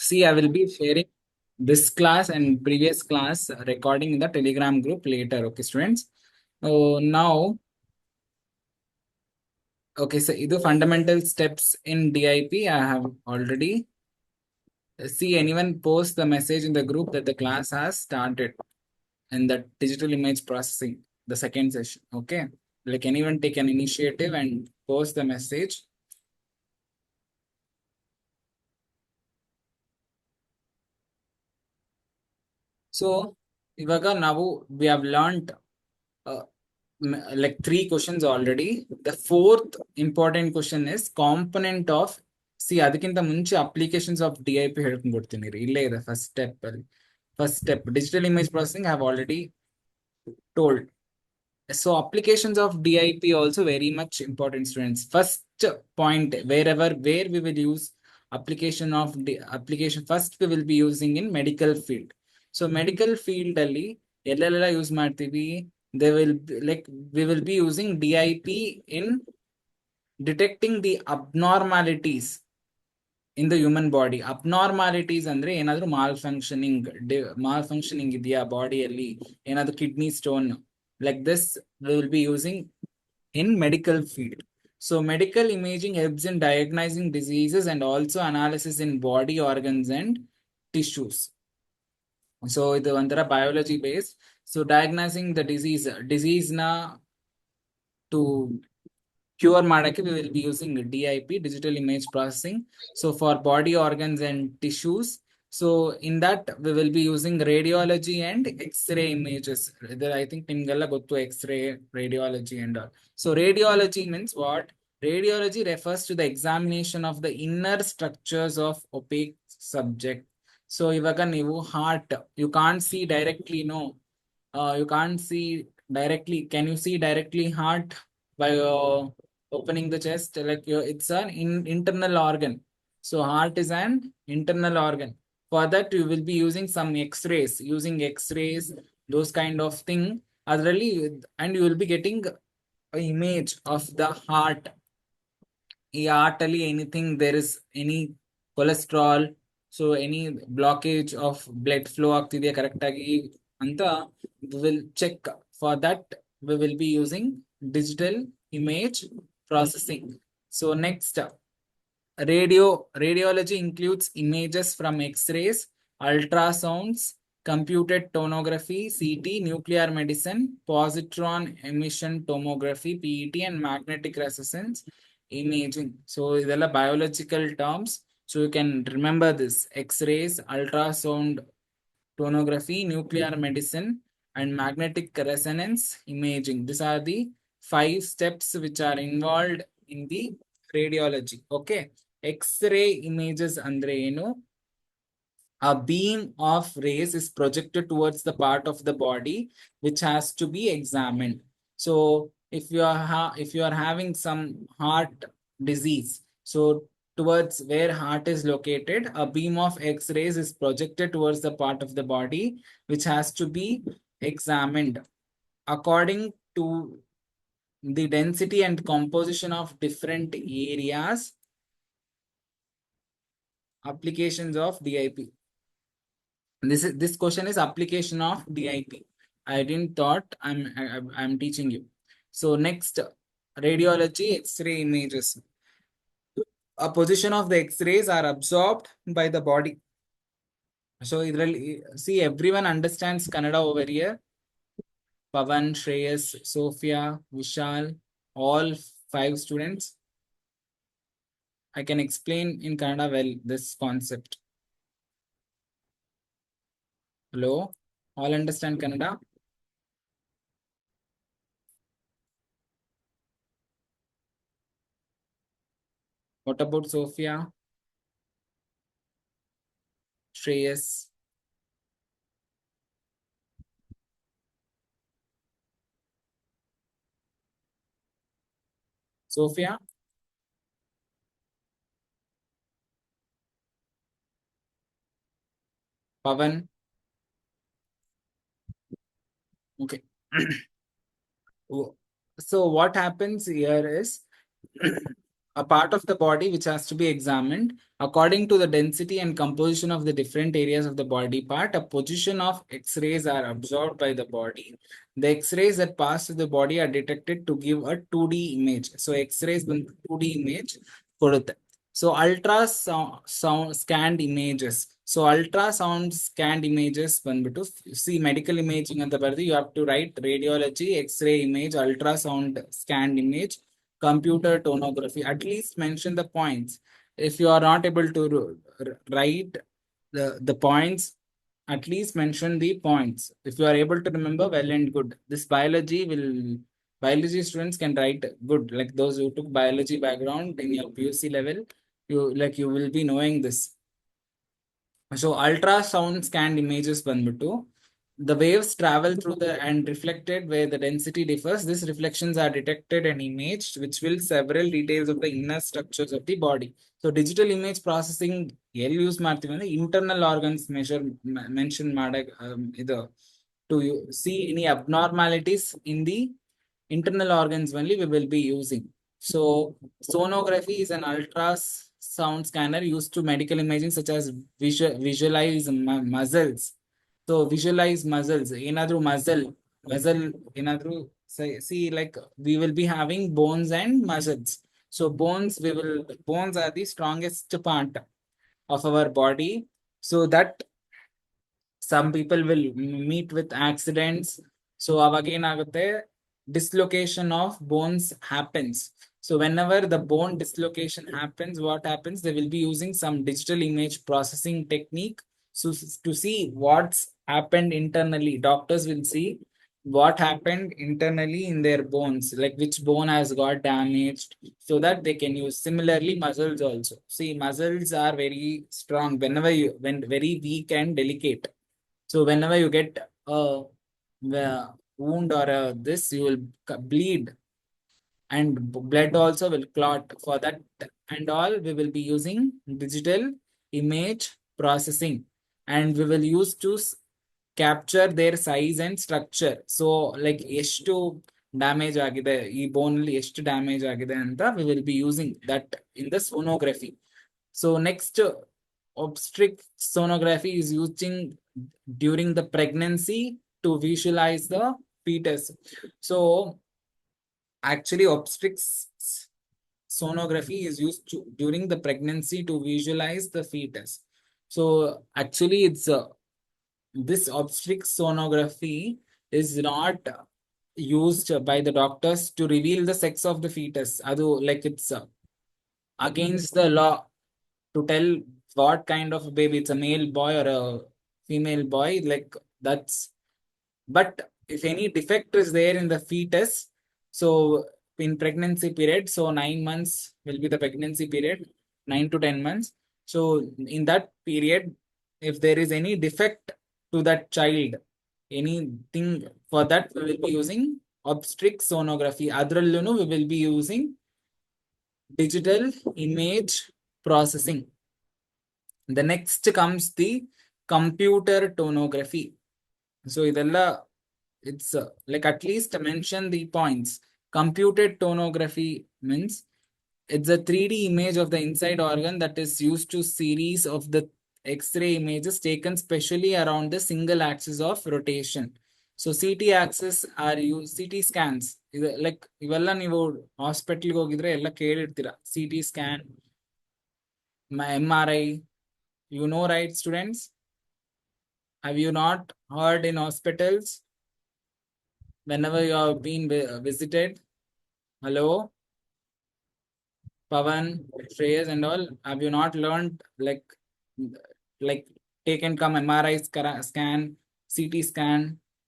See, I will be sharing this class and previous class recording in the Telegram group later. Okay, students. So now, okay, so either fundamental steps in DIP, I have already. See, anyone post the message in the group that the class has started in the digital image processing, the second session. Okay, like anyone take an initiative and post the message. So, ಇವಾಗ ನಾವು we have learned uh, like three questions already. The fourth important question is component of see ಅದಕ್ಕಿಂತ ಮುಂಚೆ applications of DIP ಹೇಳ್ಕೊಂಡ್ಬಿಡ್ತೀನಿ ರೀ ಇಲ್ಲೇ ಇದೆ first step digital image processing I have already told. So applications of DIP also very much important, students. First point, where we will use application first we will be using in medical field. So medical field ಅಲ್ಲಿ ಎಲ್ಲೆಲ್ಲ use ಮಾಡ್ತೀವಿ, they will like we will be using DIP in detecting the abnormalities in the human body. Abnormalities ಅಂದ್ರೆ ಏನಾದ್ರೂ malfunctioning ಇದೆಯಾ ಬಾಡಿಯಲ್ಲಿ, ಏನಾದ್ರೂ kidney stone, like this we will be using in medical field. So medical imaging helps in diagnosing diseases and also analysis in body organs and tissues. So ಇದು ಒಂಥರ biology based. So diagnosing the disease na to cure ಮಾಡಕ್ಕೆ we will be using DIP, digital image processing. So for body organs and tissues, so in that we will be using radiology and X-ray images. I think ನಿಮ್ಗೆಲ್ಲ ಗೊತ್ತು X-ray, radiology and all. So radiology means what? Radiology refers to the examination of the inner structures of opaque subject. So ಇವಾಗ ನೀವು heart, you can't see directly, no. You can't see directly. Can you see directly heart by opening the chest? Like it's an internal organ. So heart is an internal organ. For that, you will be using some X-rays. Using X-rays, those kind of thing. Really, and you will be getting an image of the heart. ಈ heart ಅಲ್ಲಿ anything there is any cholesterol, so any blockage of blood flow ಆಗ್ತಿದೆಯಾ correct ಆಗಿ ಅಂತ we will check. For that we will be using digital image processing. So next, radiology includes images from X-rays, ultrasounds, computed tomography, CT, nuclear medicine, positron emission tomography, PET, and magnetic resonance imaging. So these are biological terms. So you can remember this: X-rays, ultrasound tomography, nuclear medicine, and magnetic resonance imaging. These are the 5 steps which are involved in the radiology. Okay. X-ray images andre enu? A beam of rays is projected towards the part of the body which has to be examined. So if you are having some heart disease, so towards where heart is located, a beam of X-rays is projected towards the part of the body which has to be examined. According to the density and composition of different areas, applications of DIP. This question is application of DIP. I didn't thought I'm teaching you. So next, radiology, X-ray images. A position of the X-rays are absorbed by the body. So see, everyone understands Kannada over here. Pavan, Shreyas, Sophia, Vishal, all 5 students. I can explain in Kannada well this concept. Hello, all understand Kannada? What about Sophia? Shreyas? Sophia? Pavan? Okay. So what happens here is a part of the body which has to be examined according to the density and composition of the different areas of the body part. A position of X-rays are absorbed by the body. The X-rays that pass through the body are detected to give a 2D image. So X-rays will 2D image ಕೊಡುತ್ತೆ. So ultrasound scanned images. So ultrasound scanned images ಬಂದ್ಬಿಟ್ಟು see medical imaging ಅಂತ ಬರೆದು you have to write radiology, X-ray image, ultrasound scanned image, computer tomography. At least mention the points. If you are not able to write the points, at least mention the points. If you are able to remember, well and good. This biology students can write good. Like those who took biology background in your PUC level, you will be knowing this. So ultrasound scanned images ಬಂದ್ಬಿಟ್ಟು the waves travel through the and reflected where the density differs. These reflections are detected and imaged, which will several details of the inner structures of the body. So digital image processing ಎಲ್ಲಿ use ಮಾಡ್ತೀವಿ ಅಂದ್ರೆ internal organs mention ಮಾಡಕ್ ಇದು to see any abnormalities in the internal organs only we will be using. So sonography is an ultrasound scanner used to medical imaging such as visualize muscles. So visualize muscles. Another muscle, another see like we will be having bones and muscles. So bones are the strongest part of our body. So that some people will meet with accidents. So avagin agutte dislocation of bones happens. So whenever the bone dislocation happens, what happens, they will be using some digital image processing technique. So to see what's happened internally, doctors will see what happened internally in their bones, like which bone has got damaged, so that they can use. Similarly muscles also, see muscles are very strong whenever you when very weak and delicate. So whenever you get a wound or this, you will bleed, and blood also will clot. For that and all, we will be using digital image processing, and we will use to capture their size and structure. So like ಎಷ್ಟು damage ಆಗಿದೆ ಈ ಬೋನ್ ಅಲ್ಲಿ ಎಷ್ಟು damage ಆಗಿದೆ ಅಂತ we will be using that in the sonography. So next, obstetric sonography is using during the pregnancy to visualize the fetus. So actually obstetrics sonography is used during the pregnancy to visualize the fetus. So actually it's this obstetric sonography is not used by the doctors to reveal the sex of the fetus. Adu like it's against the law to tell what kind of a baby, it's a male boy or a female boy, like that's. But if any defect is there in the fetus, so in pregnancy period, so 9 months will be the pregnancy period, 9 to 10 months. So in that period, if there is any defect to that child, anything, for that we will be using obstetric sonography. Adrallunu we will be using digital image processing. The next comes the computer tomography. So idella, it's like at least mention the points. Computed tomography means it's a 3D image of the inside organ that is used to series of the X-ray images taken specially around the single axis of rotation. So CT axis are used, CT scans. Like ಇವೆಲ್ಲ ನೀವು ಹಾಸ್ಪಿಟಲ್ಗೆ ಹೋಗಿದ್ರೆ ಎಲ್ಲ ಕೇಳಿರ್ತೀರ CT scan, MRI. You know, right, students? Have you not heard in hospitals whenever you have been visited? Hello, Pavan, Shreyas and all. Have you not learned like take and come MRI scan, CT scan?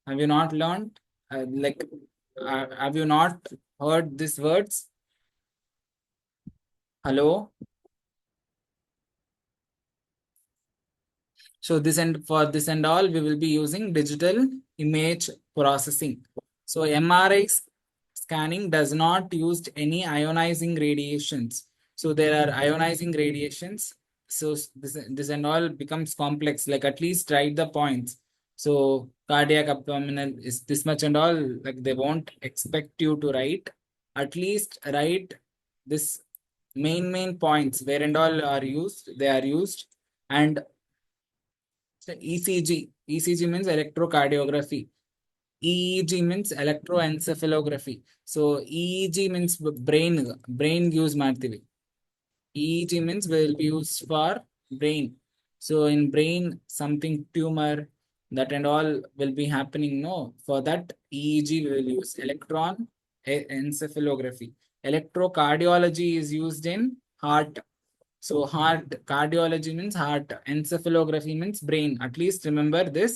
Have you not learned? Have you not heard these words? Hello. So this and for this and all, we will be using digital image processing. So MRI scanning does not use any ionizing radiations. So there are ionizing radiations. So this and all becomes complex. Like at least write the points. So cardiac abdominal is this much and all. Like they won't expect you to write. At least write this main points where and all are used, they are used. And ECG means electrocardiography. EEG means electroencephalography. So EEG means brain use ಮಾಡ್ತೀವಿ. EEG means will be used for brain. So in brain, something tumor that and all will be happening. No, for that EEG we will use electron encephalography. Electrocardiology is used in heart. So heart cardiology means heart. Encephalography means brain. At least remember this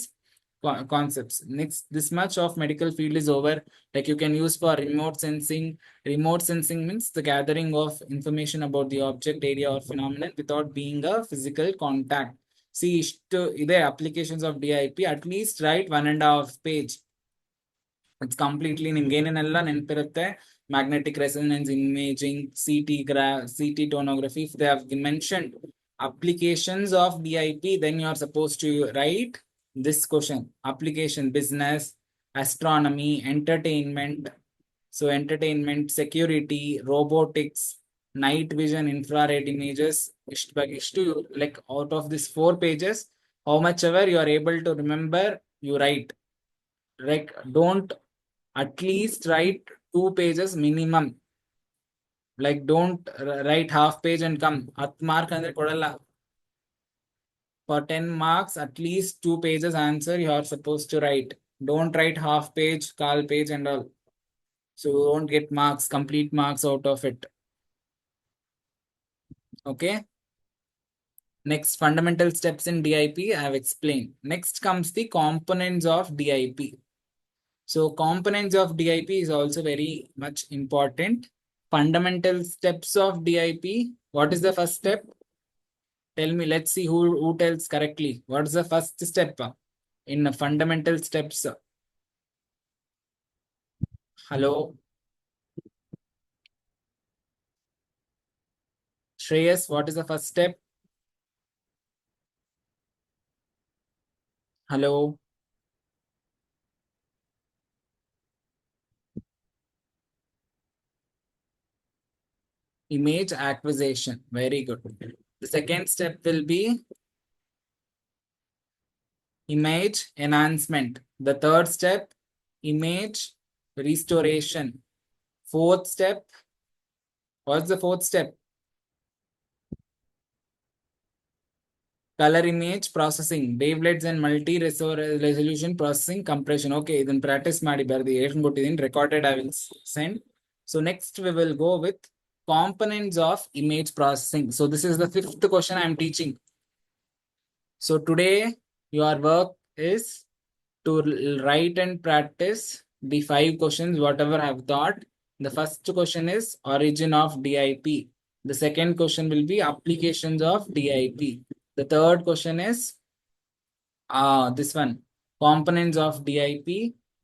concepts. Next, this much of medical field is over. Like you can use for remote sensing. Remote sensing means the gathering of information about the object, area, or phenomenon without being a physical contact. See, the applications of DIP, at least write 1.5 page. It's completely ನಿಮ್ಗೇನೇನೆಲ್ಲ ನೆನಪಿರುತ್ತೆ. Magnetic resonance imaging, CT tomography. If they have mentioned applications of DIP, then you are supposed to write this question. Application: business, astronomy, entertainment. So entertainment, security, robotics, night vision, infrared images. Like out of these 4 pages, how much ever you are able to remember, you write. Like don't at least write 2 pages minimum. Like don't write half page and come. 10 mark andre kodalla. For 10 marks, at least 2 pages answer you are supposed to write. Don't write half page, kal page and all. So you won't get marks, complete marks out of it. Okay. Next, fundamental steps in DIP I have explained. Next comes the components of DIP. So components of DIP is also very much important. Fundamental steps of DIP. What is the first step? Tell me, let's see who tells correctly. What is the first step in the fundamental steps? Hello? Shreyas, what is the first step? Hello? Image acquisition. Very good. The second step will be image enhancement. The third step, image restoration. Fourth step, what's the fourth step? Color image processing, wavelets and multi-resolution processing compression. Okay, then practice ಮಾಡಿ ಬರ್ದಿ ಏನು ಕೊಟ್ಟಿದ್ದೀನಿ, recorded I will send. So next we will go with components of image processing. So this is the 5th question I am teaching. So today your work is to write and practice the 5 questions whatever I have taught. The first question is origin of DIP. The second question will be applications of DIP. The third question is this one, components of DIP,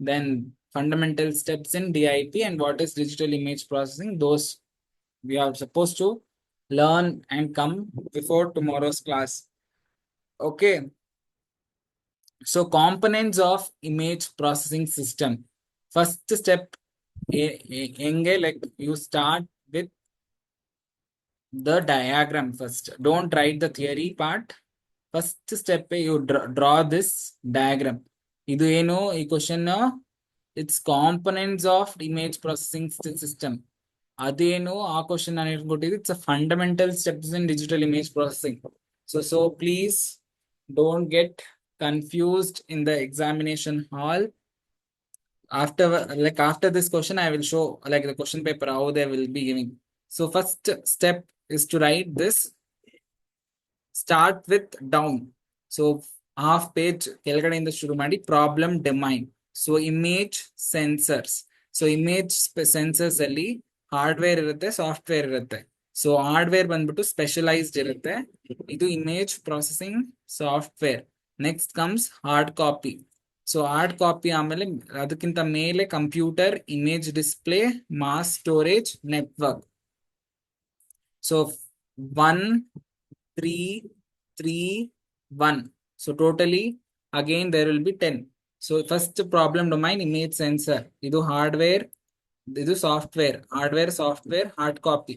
then fundamental steps in DIP, and what is digital image processing. Those we are supposed to learn and come before tomorrow's class. Okay. So components of image processing system. First step, like you start with the diagram first. Don't write the theory part. First step, you draw this diagram. Idu eno ee question it's components of image processing system. Adeno aa question anedikottidi, it's a fundamental steps in digital image processing. So please don't get confused in the examination hall. After this question, I will show like the question paper how they will be giving. So first step is to write this. Start with down. So half page ಕೆಳಗಡೆಯಿಂದ ಶುರು ಮಾಡಿ problem domain. So image sensors. So image sensors ಅಲ್ಲಿ hardware ಇರುತ್ತೆ, software ಇರುತ್ತೆ. So hardware ಬಂದ್ಬಿಟ್ಟು specialised ಇರುತ್ತೆ. ಇದು image processing software. Next comes hard copy. So hard copy ಆಮೇಲೆ ಅದಕ್ಕಿಂತ ಮೇಲೆ computer, image display, mass storage, network. So 1 3 3 1. So totally again there will be 10. So first problem domain, image sensor. Idu hardware, idu software. Hardware, software, hard copy.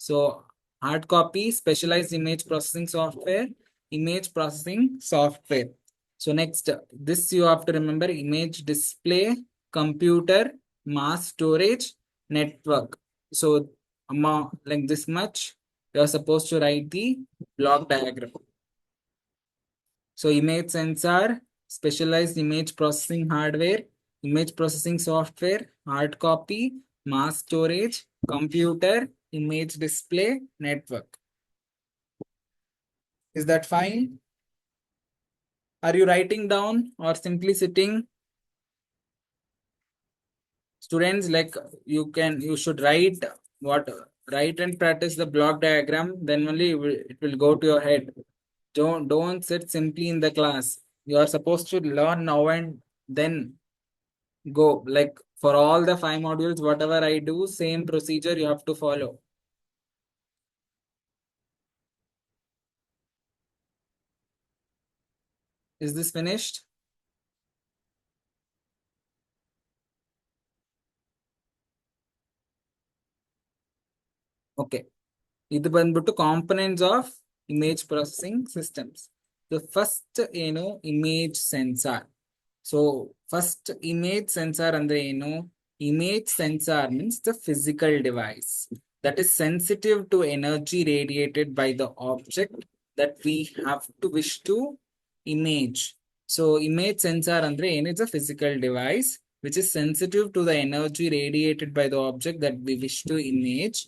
So hard copy, specialized image processing software, image processing software. So next, this you have to remember: image display, computer, mass storage, network. So like this much, you are supposed to write the block diagram. So image sensor, specialized image processing hardware, image processing software, hard copy, mass storage, computer, image display, network. Is that fine? Are you writing down or simply sitting? Students, like you should what write and practice the block diagram, then only it will go to your head. Don't sit simply in the class. You are supposed to learn now and then go. Like for all the 5 modules, whatever I do, same procedure you have to follow. Is this finished? Okay. ಇದು ಬಂದ್ಬಿಟ್ಟು components of image processing systems. The first image sensor. So first image sensor ಅಂದ್ರೆ ಏನು? Image sensor means the physical device that is sensitive to energy radiated by the object that we have to wish to image. So image sensor andre ಏನು? It's a physical device which is sensitive to the energy radiated by the object that we wish to image.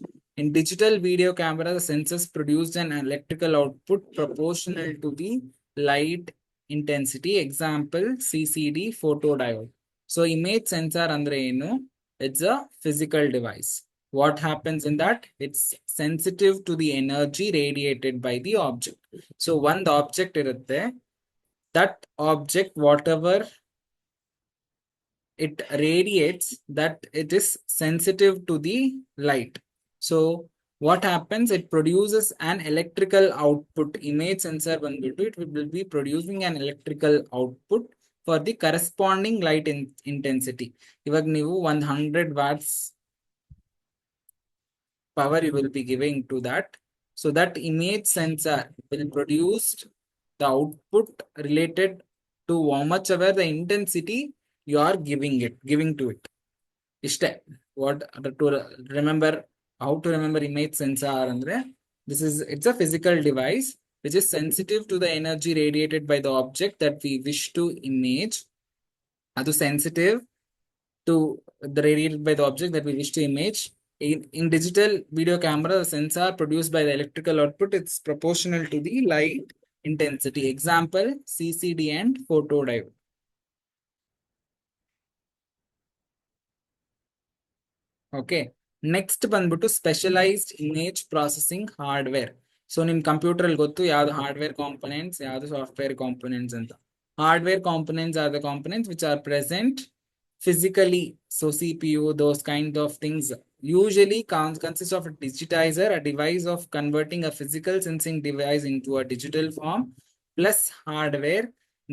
In digital video camera, the sensors produce an electrical output proportional to the light intensity. Example, CCD photodiode. So image sensor andre ಏನು? It's a physical device. What happens in that? It's sensitive to the energy radiated by the object. So one object irutte, that object whatever it radiates, that it is sensitive to the light. So what happens? It produces an electrical output. Image sensor ಬಂದ್ಬಿಟ್ಟು it will be producing an electrical output for the corresponding light intensity. ಇವಾಗ ನೀವು 100 watts power you will be giving to that. So that image sensor will produce the output related to how much ever the intensity you are giving to it. Ishte. What to remember, how to remember image sensor andre, it's a physical device which is sensitive to the energy radiated by the object that we wish to image. Adu sensitive to the radiated by the object that we wish to image. In digital video camera, the sensor produced by the electrical output, it's proportional to the light intensity. Example, CCD and photodiode. Okay. Next ಬಂದ್ಬಿಟ್ಟು specialised image processing hardware. So ನಿಮ್ computer ಅಲ್ಲಿ ಗೊತ್ತು ಯಾವ್ದು hardware components, ಯಾವ್ದು software components ಅಂತ. Hardware components are the components which are present physically. So CPU, those kind of things usually consist of a digitizer, a device of converting a physical sensing device into a digital form, plus hardware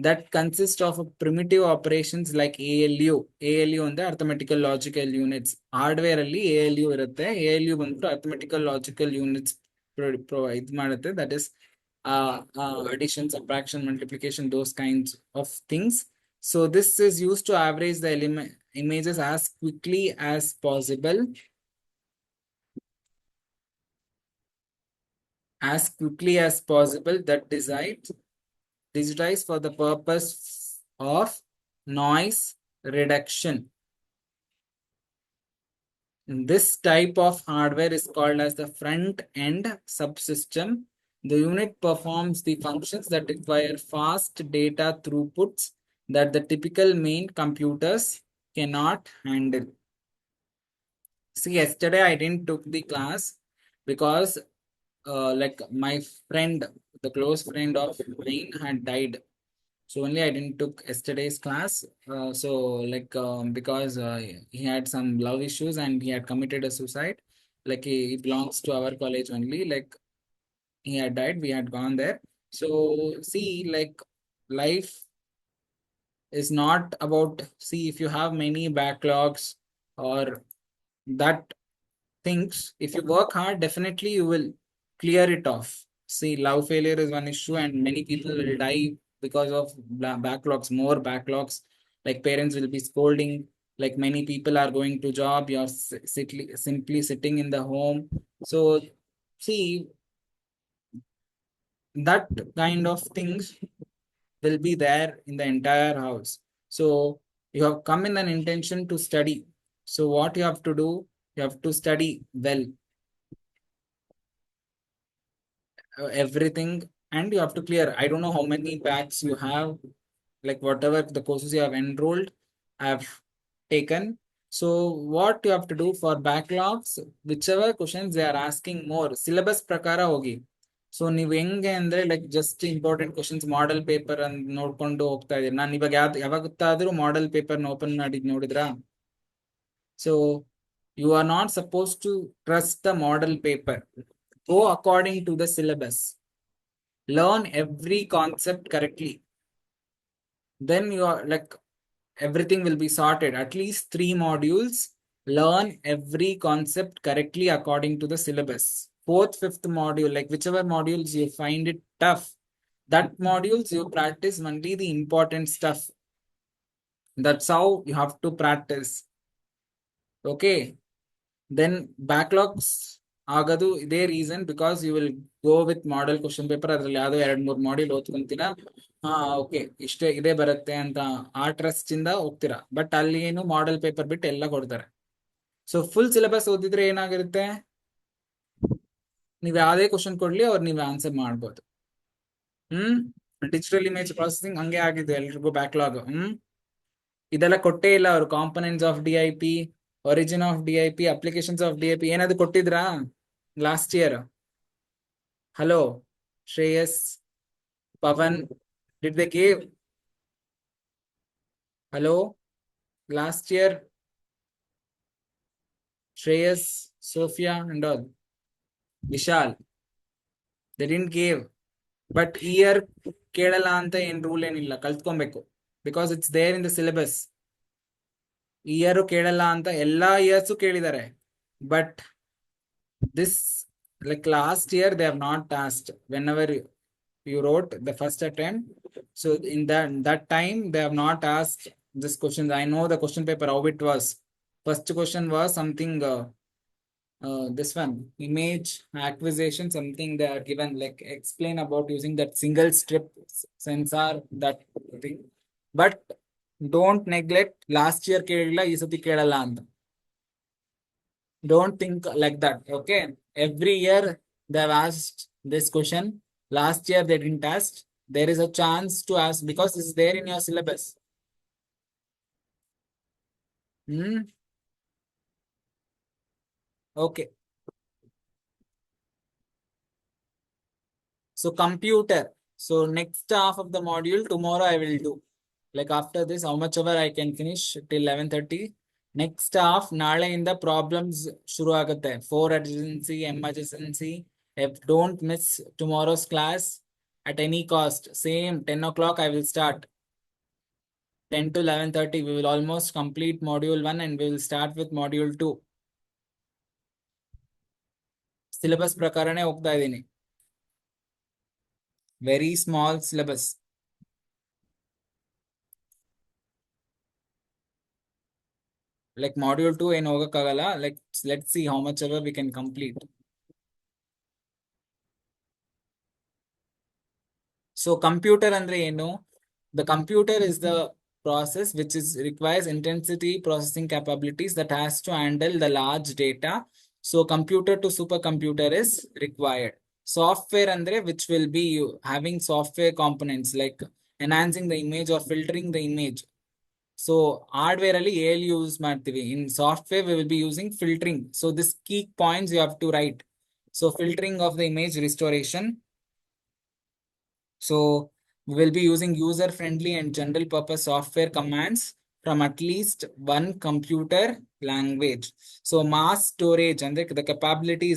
that consists of primitive operations like ALU. ALU ಅಂದ್ರೆ arithmetical logical units. Hardware ಅಲ್ಲಿ ALU ಇರುತ್ತೆ. ALU ಬಂದ್ಬಿಟ್ಟು arithmetical logical units ಇದು ಮಾಡುತ್ತೆ. That is addition, subtraction, multiplication, those kinds of things. So this is used to average the images as quickly as possible. That digitize for the purpose of noise reduction. This type of hardware is called as the front-end subsystem. The unit performs the functions that require fast data throughputs that the typical main computers cannot handle. See, yesterday I didn't took the class because like my friend, the close friend of mine had died. So only I didn't took yesterday's class. So like because he had some love issues and he had committed a suicide. Like he belongs to our college only. Like he had died, we had gone there. So see, like life is not about, see, if you have many backlogs or that things, if you work hard, definitely you will clear it off. See, love failure is one issue, and many people will die because of backlogs, more backlogs. Like parents will be scolding. Like many people are going to job, you're simply sitting in the home. So, see, that kind of things will be there in the entire house. So, you have come in an intention to study. So, what you have to do, you have to study well, everything, and you have to clear. I don't know how many packs you have, like whatever the courses you have enrolled, I have taken. So what you have to do for backlogs, whichever questions they are asking more, syllabus prakara hogi. So ನೀವು ಹೆಂಗೆ ಅಂದ್ರೆ like just important questions model paper ಅಂತ ನೋಡ್ಕೊಂಡು ಹೋಗ್ತಾ ಇದೀನಿ ನಾನು ಇವಾಗ ಯಾವತ್ತಾದ್ರೂ ಮಾಡೆಲ್ ಪೇಪರ್ನ ಓಪನ್ ಮಾಡಿ ನೋಡಿದ್ರಾ? So you are not suppose to trust the model paper. Go according to the syllabus. Learn every concept correctly. Then you are like everything will be sorted. At least 3 modules. Learn every concept correctly according to the syllabus. Fourth, fifth module, like whichever modules you find it tough, that modules you practice only the important stuff. That's how you have to practice. Okay. Then backlogs ಆಗದು ಇದೇ reason because you will go with model question paper. ಅದ್ರಲ್ಲಿ ಯಾವ್ದೋ 2-3 module ಓದ್ಕೊಂತೀರಾ, okay ಇಷ್ಟೇ ಇದೇ ಬರುತ್ತೆ ಅಂತ ಆ trust ಇಂದ ಹೋಗ್ತೀರಾ. ಬಟ್ ಅಲ್ಲಿ ಏನು ಮಾಡೆಲ್ ಪೇಪರ್ ಬಿಟ್ಟು ಎಲ್ಲ ಕೊಡ್ತಾರೆ. ಸೊ ಫುಲ್ ಸಿಲೆಬಸ್ ಓದಿದ್ರೆ ಏನಾಗಿರುತ್ತೆ, ನೀವ್ ಯಾವ್ದೇ ಕ್ವಶನ್ ಕೊಡ್ಲಿ ಅವ್ರು ನೀವು ಆನ್ಸರ್ ಮಾಡ್ಬೋದು. ಡಿಜಿಟಲ್ ಇಮೇಜ್ ಪ್ರಾಸೆಸಿಂಗ್ ಹಂಗೆ ಆಗಿದೆ ಎಲ್ರಿಗೂ ಬ್ಯಾಕ್ಲಾಗ್. ಇದೆಲ್ಲ ಕೊಟ್ಟೇ ಇಲ್ಲ ಅವರು. Components of DIP, origin of DIP, applications of DIP ಏನಾದ್ರು ಕೊಟ್ಟಿದ್ರಾ last year? Hello Shreyas, Pavan, did they give? Hello last year Shreyas, Sophia and all, Vishal, they didn't give. But year ಕೇಳಲ್ಲ ಅಂತ ಏನ್ ರೂಲ್ ಏನಿಲ್ಲ, ಕಲ್ತ್ಕೊಬೇಕು. Because it's there in the syllabus. Year ಕೇಳಲ್ಲ ಅಂತ ಎಲ್ಲಾ ಇಯರ್ಸು ಕೇಳಿದ್ದಾರೆ. But this, like last year they have not asked whenever you wrote the first attempt. So in that time they have not asked this question. I know the question paper how it was. First question was something this one, image acquisition, something they are given, like explain about using that single strip sensor, that thing. But don't neglect last year ಕೇಳಿಲ್ಲ ಈ ಸತಿ ಕೇಳಲ್ಲ ಅಂತ. Don't think like that. Okay. Every year they have asked this question. Last year they didn't ask. There is a chance to ask because it's there in your syllabus. Okay. So computer. So next half of the module tomorrow I will do. Like after this, how much ever I can finish till 11:30. Next half ನಾಳೆಯಿಂದ problems ಶುರು ಆಗುತ್ತೆ. 4 adjacency, emergency. If don't miss tomorrow's class at any cost. Same 10 o'clock I will start. 10 to 11:30 we will almost complete module 1 and we will start with module 2. Syllabus ಪ್ರಕಾರನೇ ಹೋಗ್ತಾ ಇದ್ದೀನಿ. Very small syllabus. Like module 2 ಏನು ಹೋಗಕ್ಕಾಗಲ್ಲ. Like let's see how much ever we can complete. So computer ಅಂದ್ರೆ ಏನು? The computer is the process which requires intensity processing capabilities that has to handle the large data. So computer to supercomputer is required. Software andre which will be having software components like enhancing the image or filtering the image. So hardware ಅಲ್ಲಿ AL use ಮಾಡ್ತೀವಿ. In software we will be using filtering. So this key points you have to write. So filtering of the image restoration. So we will be using user-friendly and general-purpose software commands from at least one computer language. So mass storage and the capability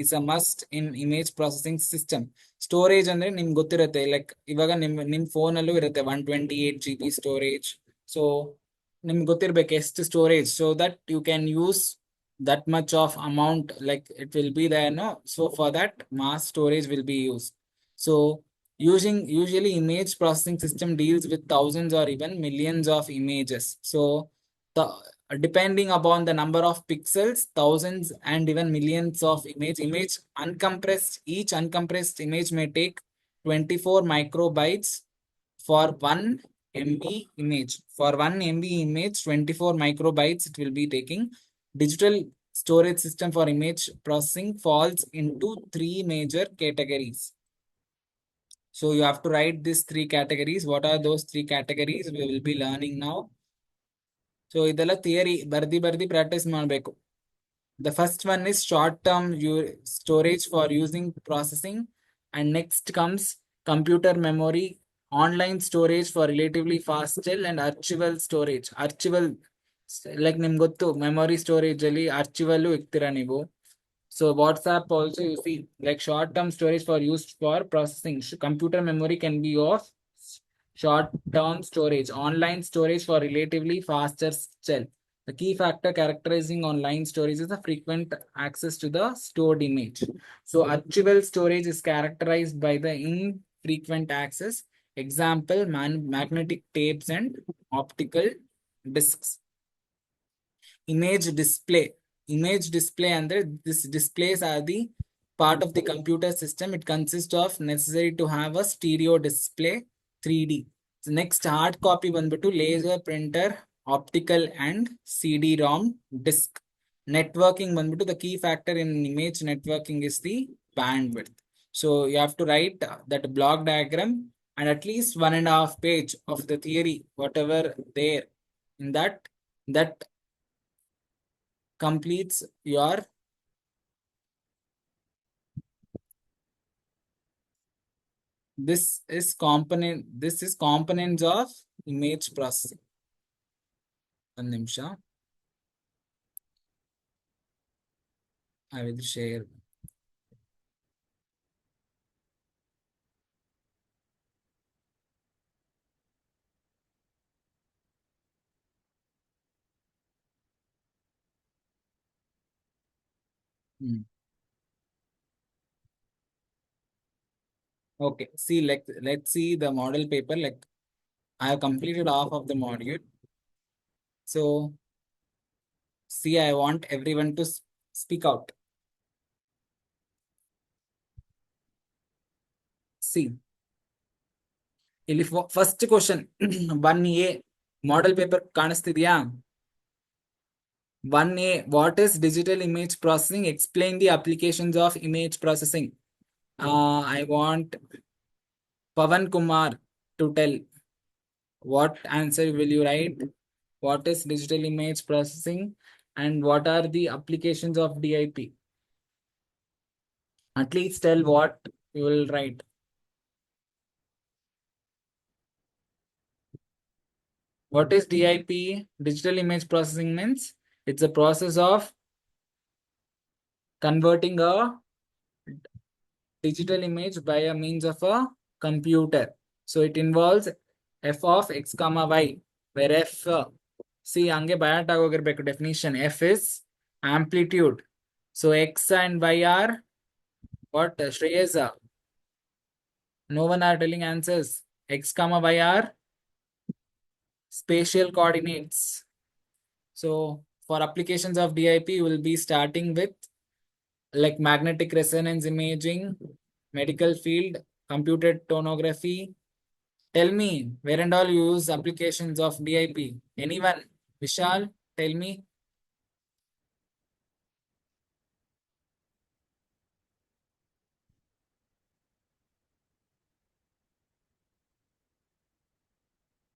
is a must in image processing system. Storage ಅಂದ್ರೆ ನಿಮ್ಗೆ ಗೊತ್ತಿರುತ್ತೆ, like ಇವಾಗ ನಿಮ್ phone ಅಲ್ಲೂ ಇರುತ್ತೆ 128 GB storage. So ನಿಮ್ಗೆ ಗೊತ್ತಿರ್ಬೇಕು ಎಷ್ಟು storage, so that you can use that much of amount, like it will be there, no? So for that, mass storage will be used. So using usually image processing system deals with thousands or even millions of images. So the depending upon the number of pixels, thousands and even millions of image uncompressed, each uncompressed image may take 24 microbytes for 1 MB image. For 1 MB image, 24 microbytes it will be taking. Digital storage system for image processing falls into three major categories. So you have to write these three categories. What are those three categories? We will be learning now. So ಇದೆಲ್ಲ theory ಬರ್ದಿ practice ಮಾಡಬೇಕು. The first one is short-term storage for using processing, and next comes computer memory, online storage for relatively fast and archival storage. Archival, like ನಿಮ್ಗೆ ಗೊತ್ತು memory storage ಅಲ್ಲಿ archival ಇಕ್ತೀರಾ ನೀವು. So WhatsApp also you see like short-term storage for used for processing. Computer memory can be of short-term storage. Online storage for relatively faster shell. The key factor characterizing online storage is the frequent access to the stored image. So archival storage is characterized by the infrequent access. Example, magnetic tapes and optical discs. Image display. Image display under this displays are the part of the computer system. It consists of necessary to have a stereo display 3D. The next hard copy ಬಂದ್ಬಿಟ್ಟು laser printer, optical and CD-ROM disk. Networking ಬಂದ್ಬಿಟ್ಟು the key factor in image networking is the bandwidth. So you have to write that block diagram and at least 1.5 page of the theory, whatever there in that completes your this is components of image processing. One ನಿಮಿಷ, I will share. Okay, see, like let's see the model paper. Like I have completed half of the module. So see, I want everyone to speak out. See, ಇಲ್ಲಿ first question 1A model paper ಕಾಣಿಸ್ತಿದ್ಯಾ? 1A, what is digital image processing? Explain the applications of image processing. I want Pavan Kumar to tell. What answer will you write? What is digital image processing and what are the applications of DIP? At least tell what you will write. What is DIP? Digital image processing means it's a process of converting a digital image by a means of a computer. So it involves f of x comma y, where f, see, hಂಗೆ ಬಯಾಟ್ ಆಗೋಗಿರ್ಬೇಕು definition. F is amplitude. So x and y are what? Shreyas? No one are telling answers. X comma y are spatial coordinates. So for applications of DIP, you will be starting with like magnetic resonance imaging, medical field, computed tomography. Tell me, where and all you use applications of DIP? Anyone? Vishal, tell me.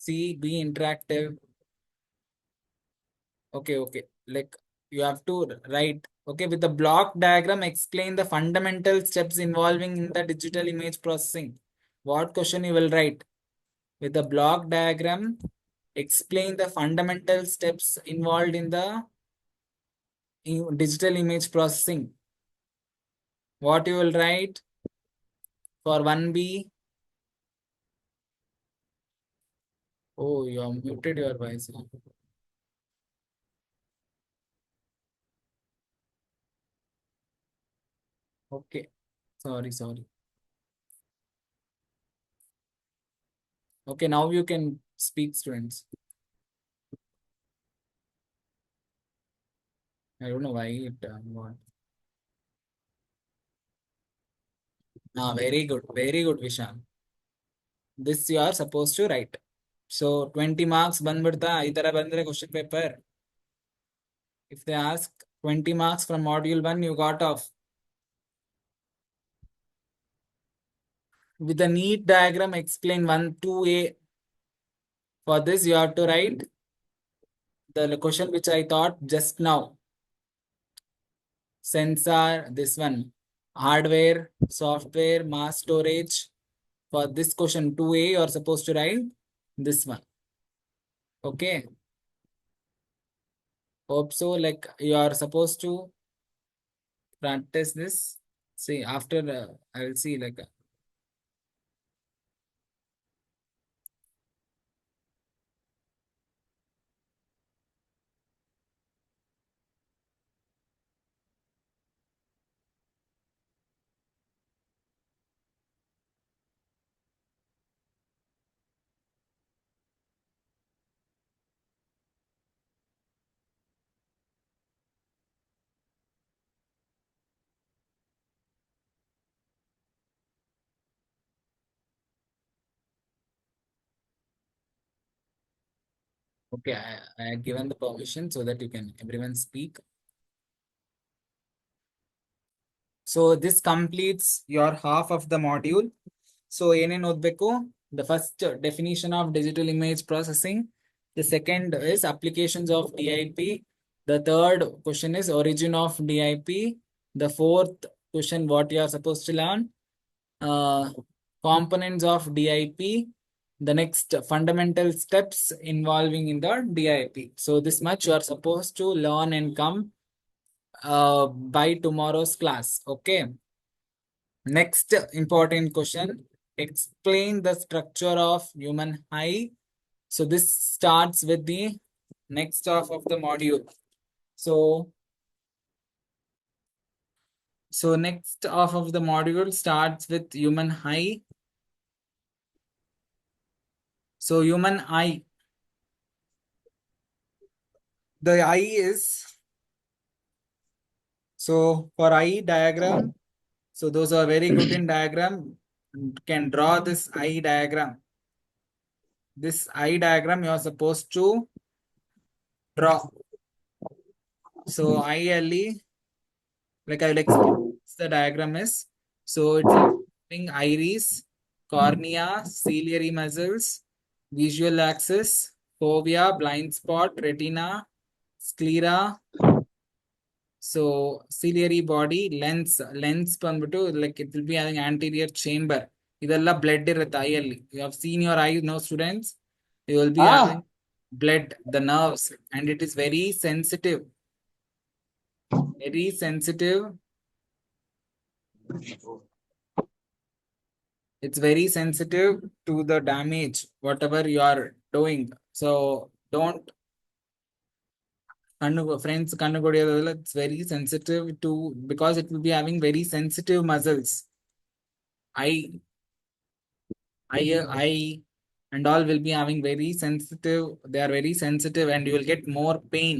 See, be interactive. Okay. Like you have to write. Okay, with the block diagram, explain the fundamental steps involving in the digital image processing. What question you will write? With the block diagram, explain the fundamental steps involved in the digital image processing. What you will write for 1B? Oh, you have muted your voice. Okay. Sorry. Okay, now you can speak, students. I don't know why it what. Very good, Vishal. This you are supposed to write. So 20 marks ಬಂದ್ಬಿಡ್ತಾ ಈ ತರ ಬಂದ್ರೆ question paper. If they ask 20 marks from module 1, you got off. With a neat diagram, explain 1, 2A. For this, you have to write the question which I thought just now. Sensor, this one. Hardware, software, mass storage. For this question 2A, you are supposed to write this one. Okay. Hope so. Like you are supposed to practice this. See, after I'll see like okay, I have given the permission so that you can everyone speak. So this completes your half of the module. So ಏನೇನ್ ಓದ್ಬೇಕು? The first definition of digital image processing. The second is applications of DIP. The third question is origin of DIP. The fourth question, what you are supposed to learn. Components of DIP. The next fundamental steps involving in the DIP. So this much you are supposed to learn and come by tomorrow's class. Okay. Next important question. Explain the structure of human eye. So this starts with the next half of the module. So next half of the module starts with human eye. So human eye. The eye is, so for eye diagram, so those are very good in diagram, can draw this eye diagram. This eye diagram you are supposed to draw. So ILE, like I will explain what the diagram is. So it's having iris, cornea, ciliary muscles, visual axis, fovea, blind spot, retina, sclera. So ciliary body, lens ಬಂದ್ಬಿಟ್ಟು like it will be having anterior chamber. ಇದೆಲ್ಲ blood ಇರುತ್ತೆ ಐಯಲ್ಲಿ. You have seen your eye, no students? You will be having blood, the nerves, and it is very sensitive. Very sensitive. It's very sensitive to the damage, whatever you are doing. So don't friends, it's very sensitive to, because it will be having very sensitive muscles. Eye, eye, and all will be having very sensitive. They are very sensitive, and you will get more pain.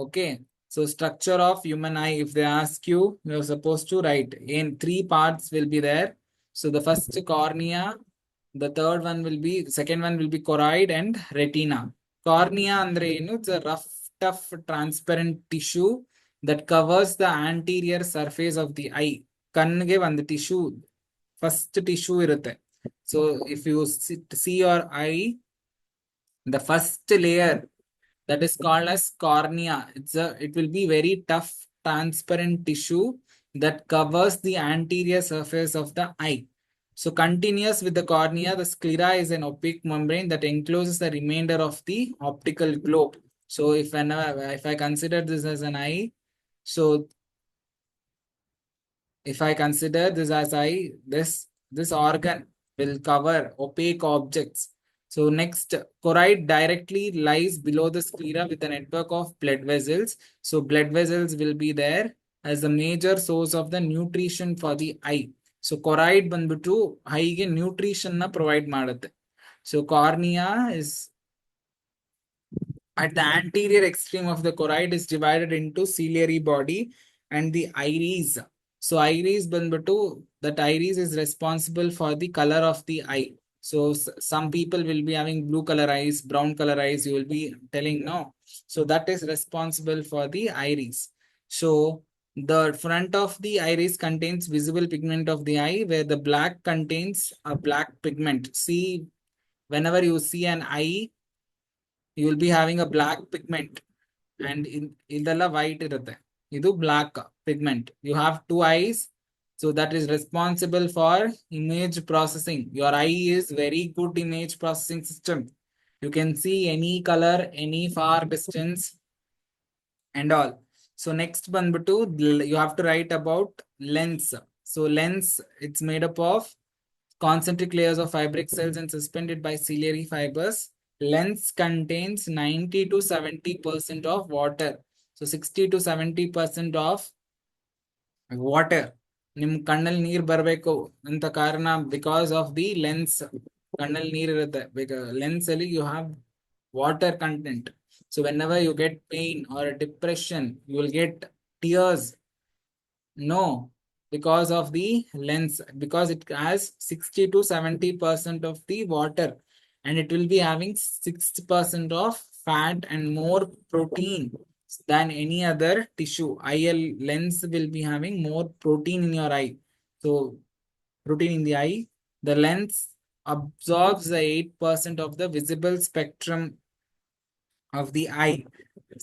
Okay. So structure of human eye, if they ask you, you're supposed to write in 3 parts will be there. So the first cornea, the third one will be, second one will be choroid and retina. Cornea andre enu, it's a rough, tough, transparent tissue that covers the anterior surface of the eye. Kannige ಒಂದು tissue, first tissue irutte. So if you see your eye, the first layer, that is called as cornea. It will be very tough, transparent tissue that covers the anterior surface of the eye. So continuous with the cornea, the sclera is an opaque membrane that encloses the remainder of the optical globe. So if I consider this as an eye, so if I consider this as eye, this organ will cover opaque objects. So next, choroid directly lies below the sclera with a network of blood vessels. So blood vessels will be there. as the major source of the nutrition for the eye. So coride ಬಂದ್ಬಿಟ್ಟು ಐಗೆ nutrition ನ provide ಮಾಡುತ್ತೆ. So cornea is at the anterior extreme of the choroid is divided into ciliary body and the iris. So iris bandbatu, that iris is responsible for the color of the eye. So some people will be having blue color eyes, brown color eyes. You will be telling no. So that is responsible for the iris. So the front of the iris contains visible pigment of the eye, where the black contains a black pigment. See, whenever you see an eye, you will be having a black pigment, and ಇದೆಲ್ಲ white ಇರುತ್ತೆ. ಇದು black pigment. You have two eyes, so that is responsible for image processing. Your eye is very good image processing system. You can see any color, any far distance and all. So next ಬಂದ್ಬಿಟ್ಟು you have to write about lens. So lens, it's made up of concentric layers of fibric cells and suspended by ciliary fibers. Lens contains 90 to 70% of water. So 60 to 70% of water. ನಿಮ್ ಕಣ್ಣಲ್ಲಿ ನೀರ್ ಬರ್ಬೇಕು ಅಂತ ಕಾರಣ because of the lens. ಕಣ್ಣಲ್ಲಿ ನೀರ್ ಇರುತ್ತೆ, lens ಅಲ್ಲಿ you have water content. So whenever you get pain or depression, you will get tears. No, because of the lens, because it has 60 to 70% of the water, and it will be having 6% of fat and more protein than any other tissue. IL lens will be having more protein in your eye. So protein in the eye, the lens absorbs the 8% of the visible spectrum of the eye.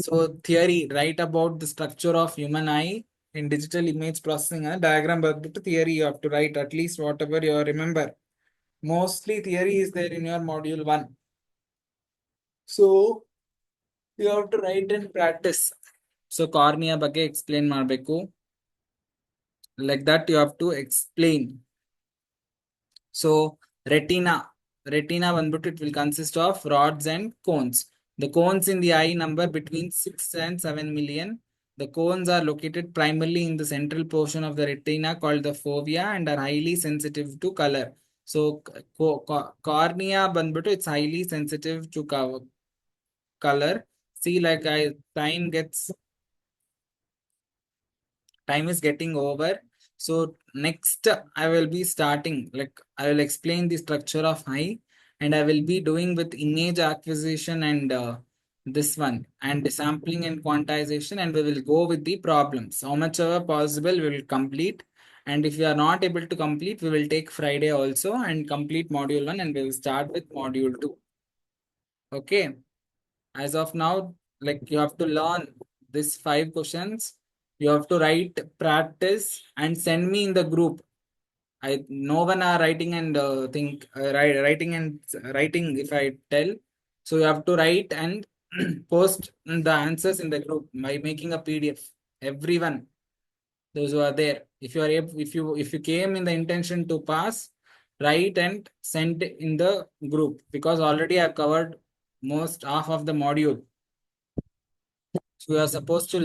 So theory, write about the structure of human eye in digital image processing. Diagram theory you have to write at least whatever you remember. Mostly theory is there in your module 1. So you have to write and practice. So cornea ಬಗ್ಗೆ explain ಮಾಡಬೇಕು. Like that you have to explain. So retina ಬಂದ್ಬಿಟ್ಟು it will consist of rods and cones. The cones in the eye number between 6 and 7 million. The cones are located primarily in the central portion of the retina called the fovea and are highly sensitive to color. So cornea bandbutu, it's highly sensitive to color. See, like time is getting over. So next I will be starting, like I will explain the structure of eye, and I will be doing with image acquisition and this one and sampling and quantization, and we will go with the problems. How much ever possible we will complete, and if we are not able to complete, we will take Friday also and complete module 1, and we will start with module 2. Okay, as of now, like you have to learn this 5 questions. You have to write, practice, and send me in the group. No one are writing and writing if I tell. So you have to write and post the answers in the group by making a PDF. Everyone, those who are there, if you are able, if you came in the intention to pass, write and send in the group, because already I've covered most half of the module. So you are supposed to